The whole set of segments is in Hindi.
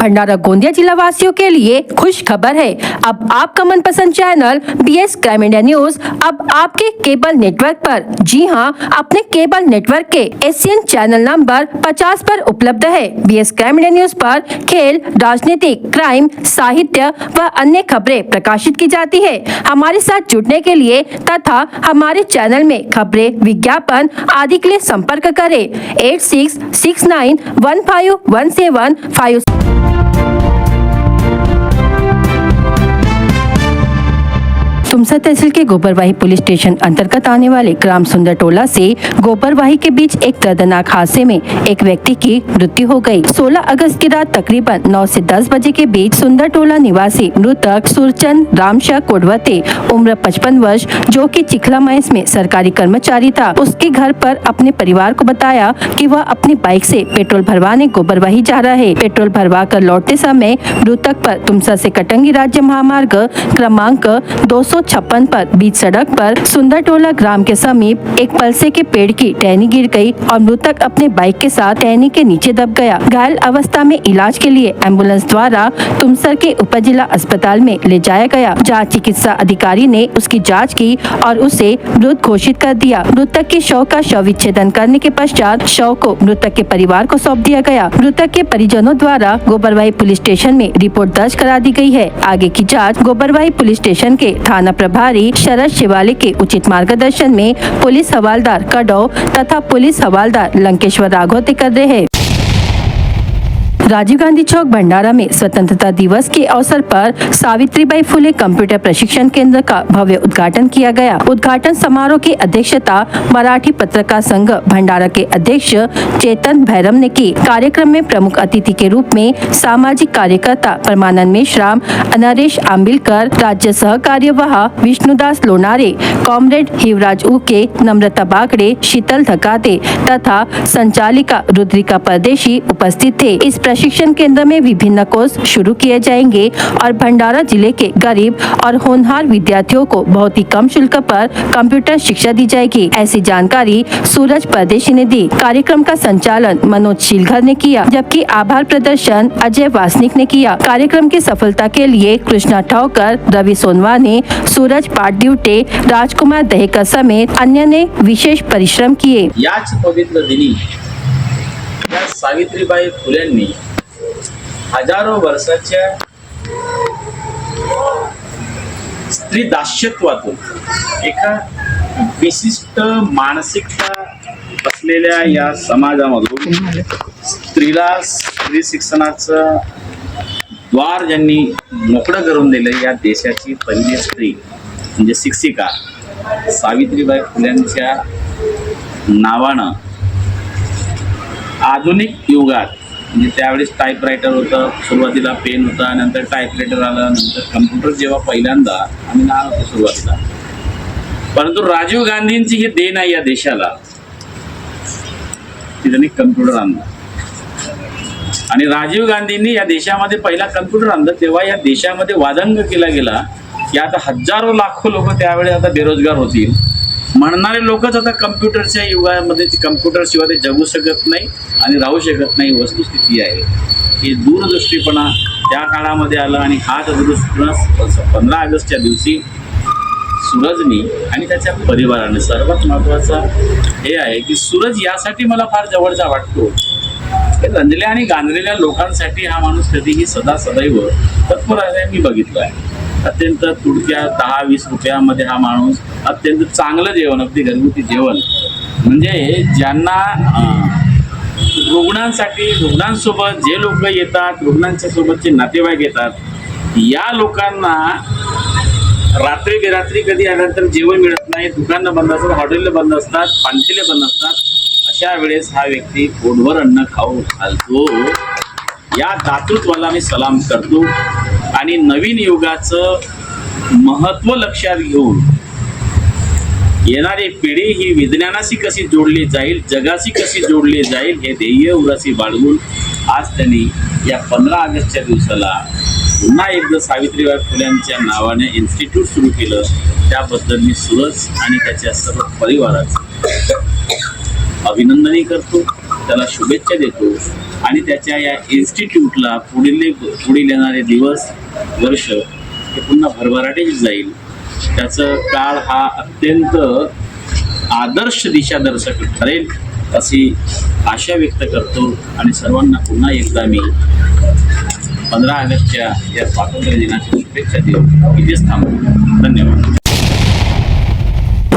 भंडारा गोंदिया जिला वासियों के लिए खुश खबर है। अब आपका मनपसंद channel BS crime India news अब आपके केबल नेटवर्क पर, जी हां, अपने केबल नेटवर्क के एशियन चैनल नंबर 50 पर उपलब्ध है। BS क्राइम इंडिया न्यूज पर खेल, राजनीतिक, क्राइम, साहित्य व अन्य खबरें प्रकाशित की जाती है। हमारे साथ जुड़ने के लिए तथा हमारे चैनल में खबरें, विज्ञापन आदि के लिए संपर्क करें 8669151755। तुमसा तहसील के गोबरवाही पुलिस स्टेशन अंतर्गत आने वाले ग्राम सुंदर टोला से गोबरवाही के बीच एक दर्दनाक हादसे में एक व्यक्ति की मृत्यु हो गई। 16 अगस्त की रात तकरीबन 9 से 10 बजे के बीच सुंदर टोला निवासी मृतक सुरचंद रामशाह कोडवते उम्र 55 वर्ष, जो कि चिखला माइंस में सरकारी कर्मचारी था, उसके घर पर अपने परिवार को बताया कि वह अपनी बाइक से पेट्रोल भरवाने गोबरवाही जा रहा है। पेट्रोल भरवा कर लौटते समय मृतक पर तुमसा से कटंगी राज्य महामार्ग क्रमांक 256 पर बीच सड़क पर सुंदर टोला ग्राम के समीप एक पलसे के पेड़ की टहनी गिर गई और मृतक अपने बाइक के साथ टहनी के नीचे दब गया। घायल अवस्था में इलाज के लिए एम्बुलेंस द्वारा तुमसर के उप जिला अस्पताल में ले जाया गया, जहां चिकित्सा अधिकारी ने उसकी जांच की और उसे मृत घोषित कर दिया। मृतक के शव का शव विच्छेदन करने के पश्चात शव को मृतक के परिवार को सौंप दिया गया। मृतक के परिजनों द्वारा गोबरवाही पुलिस स्टेशन में रिपोर्ट दर्ज करा दी गई है। आगे की जाँच गोबरवाही पुलिस स्टेशन के थाना प्रभारी शरद शिवाले के उचित मार्गदर्शन में पुलिस हवालदार कडौ तथा पुलिस हवालदार लंकेश्वर राघोते कर रहे हैं। राजीव गांधी चौक भंडारा में स्वतंत्रता दिवस के अवसर पर सावित्रीबाई फुले कंप्यूटर प्रशिक्षण केंद्र का भव्य उद्घाटन किया गया। उद्घाटन समारोह की अध्यक्षता मराठी पत्रकार संघ भंडारा के अध्यक्ष चेतन भैरम ने की। कार्यक्रम में प्रमुख अतिथि के रूप में सामाजिक कार्यकर्ता परमानंद मेश्राम, नरेश आंबिलकर, राज्य सह कार्यवाह विष्णुदास लोनारे, कॉमरेड हिवराज उके, नम्रता बागड़े, शीतल धकाते तथा संचालिका रुद्रिका परदेशी उपस्थित थे। इस प्रशिक्षण केंद्र में विभिन्न कोर्स शुरू किए जाएंगे और भंडारा जिले के गरीब और होनहार विद्यार्थियों को बहुत ही कम शुल्क पर कंप्यूटर शिक्षा दी जाएगी। ऐसी जानकारी सूरज परदेशी ने दी। कार्यक्रम का संचालन मनोज शीलघर ने किया, जबकि आभार प्रदर्शन अजय वासनिक ने किया। कार्यक्रम की सफलता के लिए कृष्णा ठावकर, रवि सोनवाने, सूरज पाटदिवटे, राजकुमार दहेकर समेत अन्य ने विशेष परिश्रम किए। याच पवित्र दिनी या सावित्रीबाई फुलेंनी हजारो वर्षाच्या स्त्री दास्यत्वातून एका विशिष्ट मानसिकता असलेल्या या समाजामधून स्त्रीला स्त्री शिक्षणाचं द्वार ज्यांनी मोकळं करून दिलं, या देशाची पहिली स्त्री म्हणजे शिक्षिका सावित्रीबाई फुलेंच्या नावानं आधुनिक युगात, म्हणजे त्यावेळेस टाईपरायटर होतं, सुरुवातीला पेन होता, नंतर टाईपरायटर आलं, नंतर कम्प्युटर जेव्हा पहिल्यांदा आम्ही लहान होतो सुरुवातीला, परंतु राजीव गांधींची ही देण आहे या देशाला की त्यांनी कम्प्युटर आणला आणि राजीव गांधींनी या देशामध्ये पहिला कम्प्युटर आणला तेव्हा या देशामध्ये वादंग केला गेला की आता हजारो लाखो लोक त्यावेळेस आता बेरोजगार होतील, म्हणणारे लोकच आता कम्प्युटरच्या युगामध्ये कम्प्युटर शिवाय ते जगू शकत नाही आणि राहू शकत नाही, वस्तुस्थिती आहे। हे दूरदृष्टीपणा त्या काळामध्ये आलं आणि हाच दूरदृष्टीपणा 15 ऑगस्टच्या दिवशी सूरजनी आणि त्याच्या परिवाराने, सर्वात महत्त्वाचं हे आहे की सूरज यासाठी मला फार जवळचा वाटतो की रंजल्या आणि गांजलेल्या लोकांसाठी हा माणूस कधीही सदैव तत्पर आहे। मी बघितलं आहे, अत्यंत तुडक्या 10-20 रुपयामध्ये हा माणूस अत्यंत चांगलं जेवण, अगदी घरगुती जेवण, म्हणजे ज्यांना रुग्णांसाठी, रुग्णांसोबत जे लोक येतात, रुग्णांच्या सोबतचे नातेवाईक येतात, या लोकांना रात्री बेरात्री कधी आल्यानंतर जेवण मिळत नाही, दुकानं बंद असतात, हॉटेल बंद असतात, पानठेले बंद असतात, अशा वेळेस हा व्यक्ती पोटभर अन्न खाऊ घालतो। या दातृत्वाला मी सलाम करतो आणि नवीन युगाचं महत्त्व लक्षात घेऊन येणारी पिढी ही विज्ञानाशी कशी जोडली जाईल, जगाशी कशी जोडली जाईल, हे ध्येय उराशी बाळगून आज त्यांनी या 15 ऑगस्टच्या दिवसाला पुन्हा एकदा सावित्रीबाई फुल्यांच्या नावाने इन्स्टिट्यूट सुरू केलं। त्याबद्दल मी सूरज आणि त्याच्या सर्व परिवाराचं अभिनंदनही करतो, त्याला शुभेच्छा देतो आणि त्याच्या या इन्स्टिट्यूटला पुढील येणारे दिवस वर्ष हे पुन्हा भरभराटीत जाईल. त्याचं काळ हा अत्यंत आदर्श दिशादर्शक ठरेल अशी आशा व्यक्त करतो आणि सर्वांना पुन्हा एकदा मी 15 ऑगस्टच्या या स्वातंत्र्य दिनाच्या शुभेच्छा देऊन इथेच थांबतो. धन्यवाद.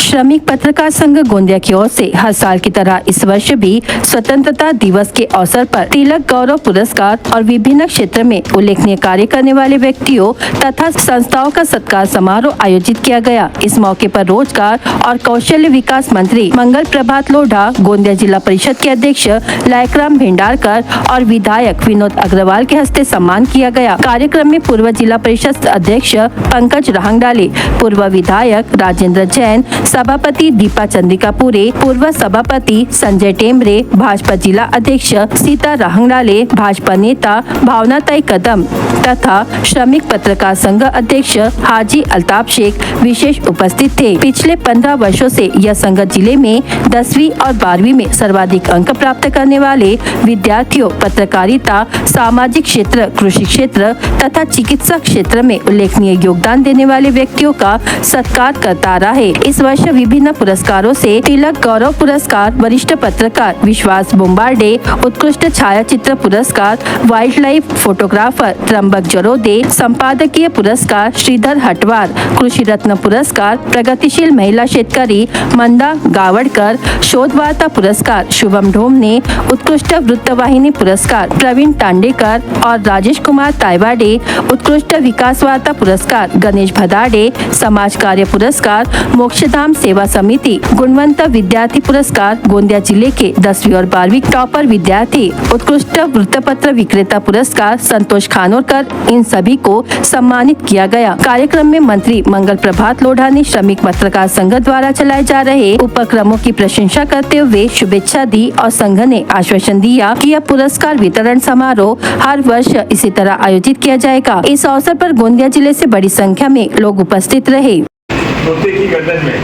श्रमिक पत्रकार संघ गोंदिया की ओर से हर साल की तरह इस वर्ष भी स्वतंत्रता दिवस के अवसर पर तिलक गौरव पुरस्कार और विभिन्न क्षेत्र में उल्लेखनीय कार्य करने वाले व्यक्तियों तथा संस्थाओं का सत्कार समारोह आयोजित किया गया। इस मौके पर रोजगार और कौशल्य विकास मंत्री मंगल प्रभात लोढ़ा, गोंदिया जिला परिषद के अध्यक्ष लायकराम भेंडारकर और विधायक विनोद अग्रवाल के हस्ते सम्मान किया गया। कार्यक्रम में पूर्व जिला परिषद अध्यक्ष पंकज रहंगडाले, पूर्व विधायक राजेंद्र जैन, सभापति दीपा चंद्रिकापुरे, पूर्व सभापति संजय टेमरे, भाजपा जिला अध्यक्ष सीता रहंगडाले, भाजपा नेता भावनाताई कदम तथा श्रमिक पत्रकार संघ अध्यक्ष हाजी अल्ताफ शेख विशेष उपस्थित थे। पिछले 15 वर्षों से यह संघ जिले में 10वीं और 12वीं में सर्वाधिक अंक प्राप्त करने वाले विद्यार्थियों, पत्रकारिता, सामाजिक क्षेत्र, कृषि क्षेत्र तथा चिकित्सा क्षेत्र में उल्लेखनीय योगदान देने वाले व्यक्तियों का सत्कार करता रहा है। इस वर्ष विभिन्न पुरस्कारों से तिलक गौरव पुरस्कार वरिष्ठ पत्रकार विश्वास बोम्बार्डे, उत्कृष्ट छायाचित्र पुरस्कार वाइल्ड लाइफ फोटोग्राफर त्र्यंबक जरोदे, संपादकीय पुरस्कार श्रीधर हटवार, कृषि रत्न पुरस्कार प्रगतिशील महिला शेतकरी मंदा गावड़कर, शोध वार्ता पुरस्कार शुभम ढोमने, उत्कृष्ट वृत्तवाहिनी पुरस्कार प्रवीण तांडेकर और राजेश कुमार तायवाडे, उत्कृष्ट विकास वार्ता पुरस्कार गणेश भदाडे, समाज कार्य पुरस्कार मोक्षधाम सेवा समिति, गुणवंत विद्यार्थी पुरस्कार गोंदिया जिले के 10वीं और 12वीं टॉपर विद्यार्थी, उत्कृष्ट वृत्तपत्र विक्रेता पुरस्कार संतोष खानोरकर, इन सभी को सम्मानित किया गया। कार्यक्रम में मंत्री मंगल प्रभात लोढ़ा ने श्रमिक पत्रकार संघ द्वारा चलाए जा रहे उपक्रमों की प्रशंसा करते हुए शुभेच्छा दी और संघ ने आश्वासन दिया कि यह पुरस्कार वितरण समारोह हर वर्ष इसी तरह आयोजित किया जाएगा। इस अवसर पर गोंदिया जिले से बड़ी संख्या में लोग उपस्थित रहे। तोते की गर्दन में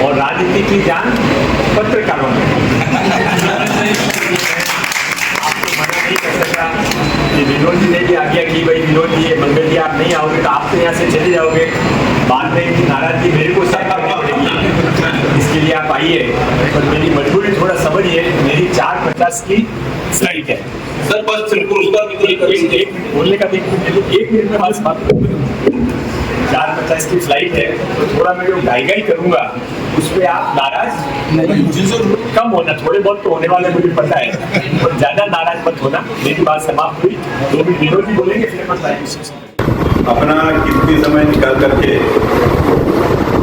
और राजनीति की जान पत्रकारों में। आपको मना नहीं कर सकता कि विनोद जी ने भी आज्ञा की, भाई विनोद जी मंगल जी आप नहीं आओगे तो आप तो यहाँ से चले जाओगे, बाद में इनकी नाराजगी मेरे को सहन करनी पड़ेगी, इसके लिए आप आइए। पर मेरी मजबूरी थोड़ा समझिए, मेरी 4:50 की फ्लाइट है सर, बस पुरस्कार बोलने का 1 मिनट में बात 4:50 की फ्लाइट है, तो थोड़ा मैं जो गाई करूंगा उस पर आप नाराज कम होना, थोड़े बहुत तो होने वाले मुझे पता है, पर ज्यादा नाराज मत होना। मेरी बात समाप्त हुई, जो भी विनोद जी बोलेंगे फिर बताएंगे। अपना कीमती समय निकाल करके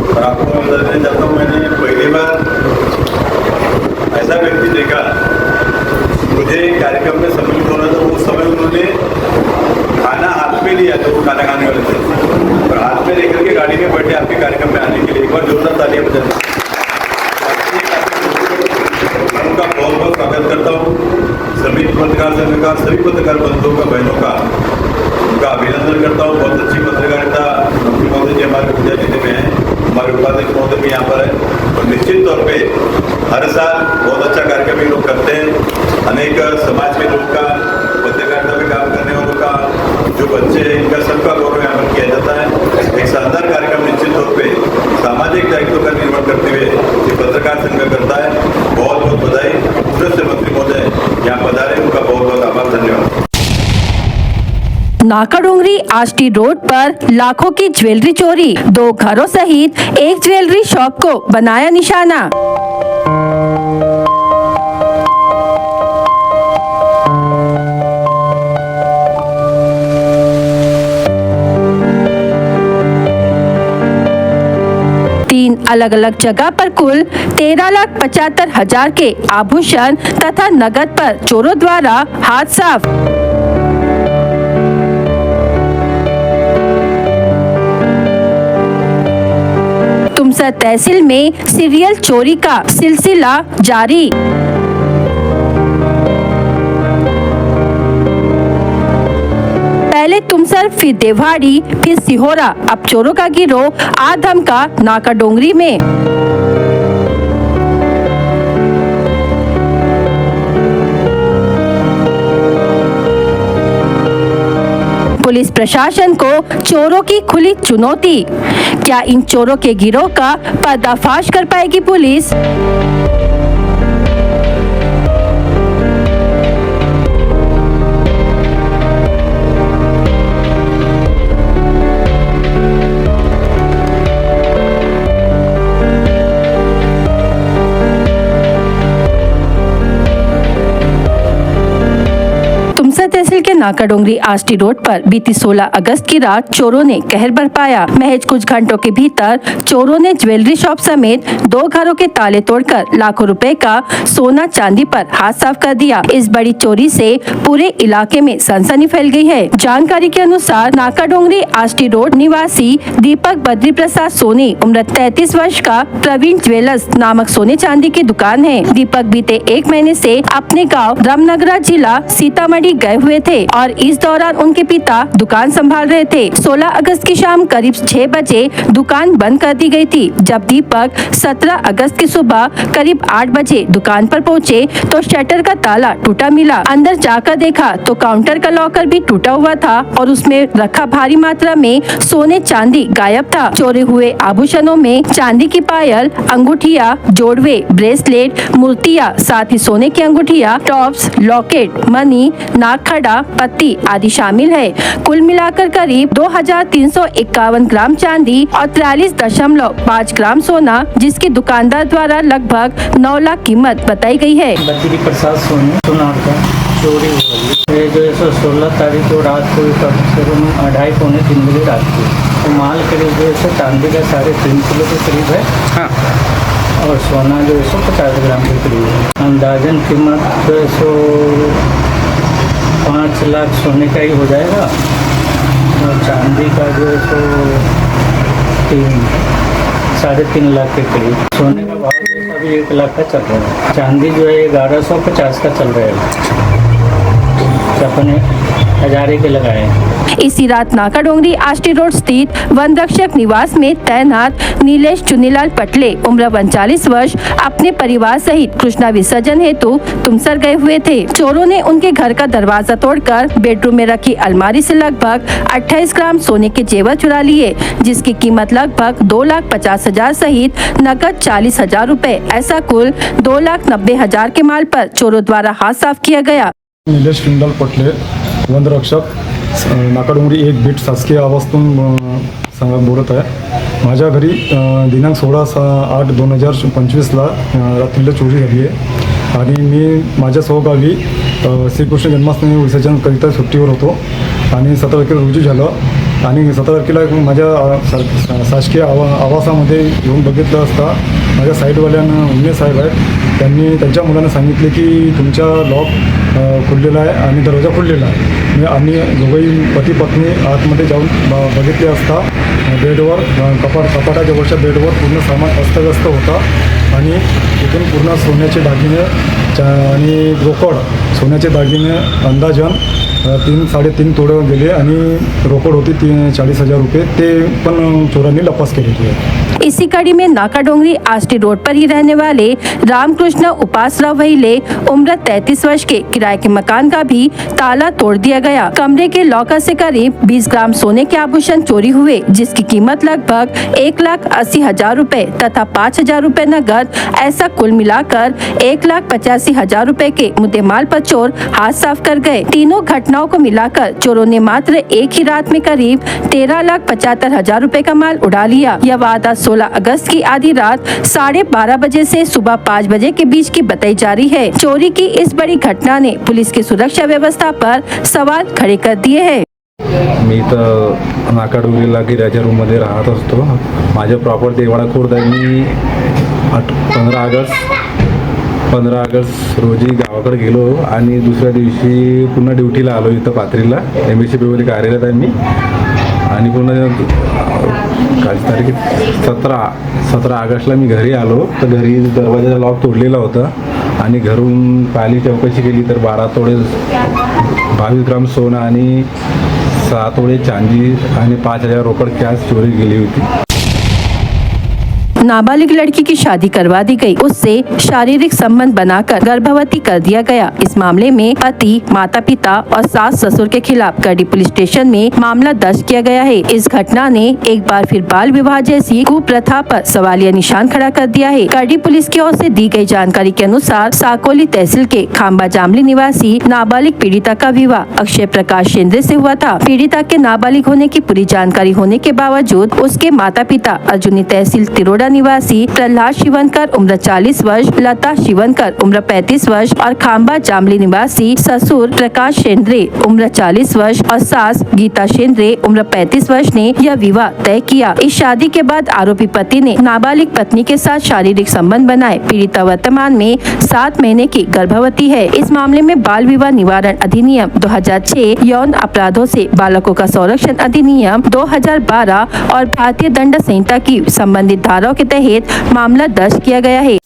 और आपको बताना चाहता हूँ, मैंने पहली बार ऐसा व्यक्ति देखा, मुझे कार्यक्रम में सम्मिलित होना था, उस समय उन्होंने खाना हाथ में लिया, तो वो खाना खाने वाले थे, और हाथ में लेकर के गाड़ी में बैठे आपके कार्यक्रम में आने के लिए। एक बार जोरदार तालियां बजाते हैं। मैं उनका बहुत बहुत स्वागत करता हूँ। सभी पत्रकार संघ का, सभी पत्रकार बंधुओं का, बहनों का उनका अभिनंदन करता हूँ। बहुत अच्छी पत्रकारिता मंत्री महोदय जी हमारे गोंदिया जिले में है, हमारे उपाध्यक्ष महोदय भी यहाँ पर है, और निश्चित तौर पे हर साल बहुत अच्छा कार्यक्रम ये लोग करते हैं। अनेक समाज के लोग का, पत्रकारिता में काम करने वालों का, जो बच्चे हैं, इनका सबका गौरव यहाँ पर किया जाता है। एक शानदार कार्यक्रम निश्चित तौर पे सामाजिक दायित्व का निर्वहन करते हुए ये पत्रकार संघ करता है। बहुत बहुत बधाई। दूसरे से मंत्री महोदय यहाँ पधारे, उनका बहुत बहुत आभार, धन्यवाद। नाकाडोंगरी आष्टी रोड पर लाखों की ज्वेलरी चोरी, 2 घरों सहित एक ज्वेलरी शॉप को बनाया निशाना। अलग अलग जगह पर कुल 13,75,000 के आभूषण तथा नगद पर चोरों द्वारा हाथ साफ। तुमसर तहसील में सीरियल चोरी का सिलसिला जारी। पहले तुमसर, फिर देवहाड़ी, फिर सिहोरा, अब चोरों का गिरोह आधम का नाकाडोंगरी में। पुलिस प्रशासन को चोरों की खुली चुनौती। क्या इन चोरों के गिरोह का पर्दाफाश कर पाएगी पुलिस? तहसील के नाकाडोंगरी आष्टी रोड पर बीती 16 अगस्त की रात चोरों ने कहर बरपाया। महज कुछ घंटों के भीतर चोरों ने ज्वेलरी शॉप समेत 2 घरों के ताले तोड़कर लाखों रुपए का सोना चांदी पर हाथ साफ कर दिया। इस बड़ी चोरी से पूरे इलाके में सनसनी फैल गई है। जानकारी के अनुसार नाकाडोंगरी आष्टी रोड निवासी दीपक बद्री प्रसाद सोनी उम्र 33 वर्ष का प्रवीण ज्वेलर्स नामक सोने चांदी की दुकान है। दीपक बीते 1 महीने से अपने गाँव रामनगरा जिला सीतामढ़ी गए हुए थे और इस दौरान उनके पिता दुकान संभाल रहे थे। 16 अगस्त की शाम करीब 6 बजे दुकान बंद कर दी गई थी। जब दीपक 17 अगस्त की सुबह करीब 8 बजे दुकान पर पहुंचे तो शटर का ताला टूटा मिला। अंदर जाकर देखा तो काउंटर का लॉकर भी टूटा हुआ था और उसमें रखा भारी मात्रा में सोने चांदी गायब था। चोरी हुए आभूषणों में चांदी की पायल, अंगूठिया, जोड़वे, ब्रेसलेट, मूर्तियां, साथ ही सोने की अंगूठिया, टॉप्स, लॉकेट, मनी, नागखड़ा, पत्ती आदि शामिल है। कुल मिलाकर करीब 2351 ग्राम चांदी और 43.5 ग्राम सोना, जिसकी दुकानदार द्वारा लगभग 9 लाख कीमत बताई गई है। बद्री प्रसाद सोनी सुनार का चोरी हुई। ये जो है 16 तारीख को रात को करीब 2:30-3 बजे रात को तो माल करीब जो है चांदी का 3.5 किलो के करीब है। हाँ। और सोना जो है 150 ग्राम के करीब है। अंदाजन कीमत जो है 5 लाख सोने का ही हो जाएगा और चांदी का जो है 3.5 लाख के करीब। सोने का भाव जो है अभी 1 लाख का चल रहा है। चांदी जो है 1150 का चल रहा है। अपने 1000 के लगाए। इसी रात नाकाडोंगरी आष्टी रोड स्थित वन रक्षक निवास में तैनात नीलेश चुनीलाल पटले उम्र 39 वर्ष अपने परिवार सहित कृष्णा विसर्जन हेतु तुमसर गए हुए थे। चोरों ने उनके घर का दरवाजा तोड़कर बेडरूम में रखी अलमारी से लगभग 28 ग्राम सोने के जेवर चुरा लिए, जिसकी कीमत लगभग 2,50,000 सहित नकद 40,000 रुपए। ऐसा कुल 2,90,000 के माल पर चोरों द्वारा हाथ साफ किया गया। निलेश चुनीलाल पटले वनरक्षक नाकाडोंगरी 1 बीट शासकीय आवासातून सांगत बोलत आहे। माझ्या घरी दिनांक 16/8/2025ला रात्रीला चोरी झाली आहे आणि मी माझ्या स्वगावी श्रीकृष्ण जन्माष्टमी विसर्जनकरिता सुट्टीवर होतो आणि 17 तारखेला रुजू झालं आणि 17 तारखेला माझ्या शासकीय आवासामध्ये येऊन बघितलं असता माझ्या साईडवाल्यांना उन्मे साहेब आहेत, त्यांनी त्यांच्या मुलांना सांगितले की तुमचा लॉक खुललेला आहे आणि दरवाजा खुललेला आहे। मी आम्ही दोघंही पती पत्नी आतमध्ये जाऊन बघितले असता बेडवर कपाटाजवळच्या बेडवर पूर्ण सामान अस्तव्यस्त होता आणि तिथून पूर्ण सोन्याचे दागिने आणि रोकड सोन्याचे दागिने अंदाजन 3-3.5 तोडे गेले आणि रोकड होती 40,000 रुपये, ते पण चोरांनी लपास केलेली आहे। इसी कड़ी में नाकाडोंगरी आष्टी रोड पर ही रहने वाले रामकृष्ण उपासराव वहीले उम्र 33 वर्ष के किराए के मकान का भी ताला तोड़ दिया गया। कमरे के लॉकर से करीब 20 ग्राम सोने के आभूषण चोरी हुए, जिसकी कीमत लगभग 1,80,000 रुपए तथा 5,000 रुपए नगद। ऐसा कुल मिलाकर 1,85,000 रुपए के मुद्देमाल पर चोर हाथ साफ कर गए। तीनों घटनाओं को मिलाकर चोरों ने मात्र एक ही रात में करीब 13,75,000 रुपए का माल उड़ा लिया। यह वारदात 16 अगस्त की आधी रात 12:30 बजे से सुबह 5 बजे के बीच की बताई जा रही है। चोरी की इस बड़ी घटना ने पुलिस की सुरक्षा व्यवस्था पर सवाल खड़े कर दिए हैं। मी तर नाकाडोंगरीला गिऱ्याच्या रूममध्ये राहत असतो। माझे प्रॉपर देवाडा खुर्द आहे। मी 15 ऑगस्ट रोजी गावाकडे गेलो आणि दुसऱ्या दिवशी पुन्हा ड्युटीला आलो इथं पाथरीला MSCP मध्ये कार्यरत आहे मी आणि पुन्हा कालची तारीख 17 ऑगस्टला मी घरी आलो तर घरी दरवाजाचा लॉक तोडलेला होता आणि घरून पाहिली चौकशी केली तर 12 तोडे 22 ग्राम सोनं आणि 6 तोडे चांदी आणि 5,000 रोकड कॅश चोरी गेली होती। नाबालिग लड़की की शादी करवा दी गई, उससे शारीरिक संबंध बनाकर गर्भवती कर दिया गया। इस मामले में पति, माता पिता और सास ससुर के खिलाफ करडी पुलिस स्टेशन में मामला दर्ज किया गया है। इस घटना ने एक बार फिर बाल विवाह जैसी कुप्रथा पर सवालिया निशान खड़ा कर दिया है। करडी पुलिस की ओर से दी गई जानकारी के अनुसार साकोली तहसील के खांबा जामली निवासी नाबालिग पीड़िता का विवाह अक्षय प्रकाश शेंद्रे से हुआ था। पीड़िता के नाबालिग होने की पूरी जानकारी होने के बावजूद उसके माता पिता अर्जुनी तहसील तिरोड़ा निवासी प्रहलाद शिवनकर उम्र 40 वर्ष, लता शिवनकर उम्र 35 वर्ष और खांबा जामली निवासी ससुर प्रकाश शेंद्रे उम्र 40 वर्ष और सास गीता शेंद्रे उम्र 35 वर्ष ने यह विवाह तय किया। इस शादी के बाद आरोपी पति ने नाबालिग पत्नी के साथ शारीरिक संबंध बनाए। पीड़िता वर्तमान में 7 महीने की गर्भवती है। इस मामले में बाल विवाह निवारण अधिनियम 2006, यौन अपराधों से बालकों का संरक्षण अधिनियम 2012 और भारतीय दंड संहिता की संबंधित धाराओं के तहत मामला दर्ज किया गया है।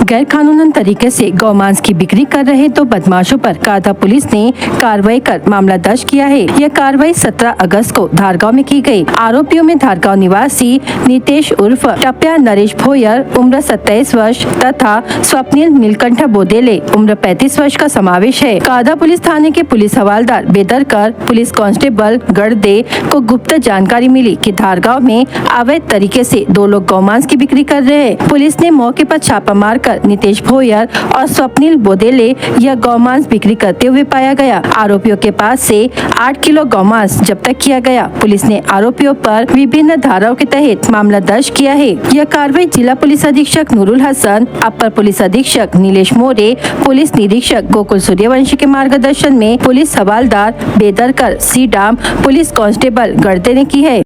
गैर कानूनन तरीके से गौमांस की बिक्री कर रहे 2 बदमाशों पर कादा पुलिस ने कार्रवाई कर मामला दर्ज किया है। यह कार्रवाई 17 अगस्त को धारगांव में की गई। आरोपियों में धारगांव निवासी नितेश उर्फ टप्या नरेश भोयर उम्र 27 वर्ष तथा स्वप्निल नीलकंठ बोदेले उम्र 35 वर्ष का समावेश है। कादा पुलिस थाने के पुलिस हवालदार बेदरकर, पुलिस कांस्टेबल गढ़दे को गुप्त जानकारी मिली कि धारगांव में अवैध तरीके से 2 लोग गौमांस की बिक्री कर रहे हैं। पुलिस ने मौके पर छापा मारकर नितेश भोयर और स्वप्निल बोदेले यह गौमांस बिक्री करते हुए पाया गया। आरोपियों के पास से 8 किलो गौमांस जब्त किया गया। पुलिस ने आरोपियों पर विभिन्न धाराओं के तहत मामला दर्ज किया है। यह कार्रवाई जिला पुलिस अधीक्षक नूरुल हसन, अपर पुलिस अधीक्षक नीलेश मोरे, पुलिस निरीक्षक गोकुल सूर्यवंशी के मार्गदर्शन में police havildar बेदरकर Sidam, police constable गढ़दे ने की है।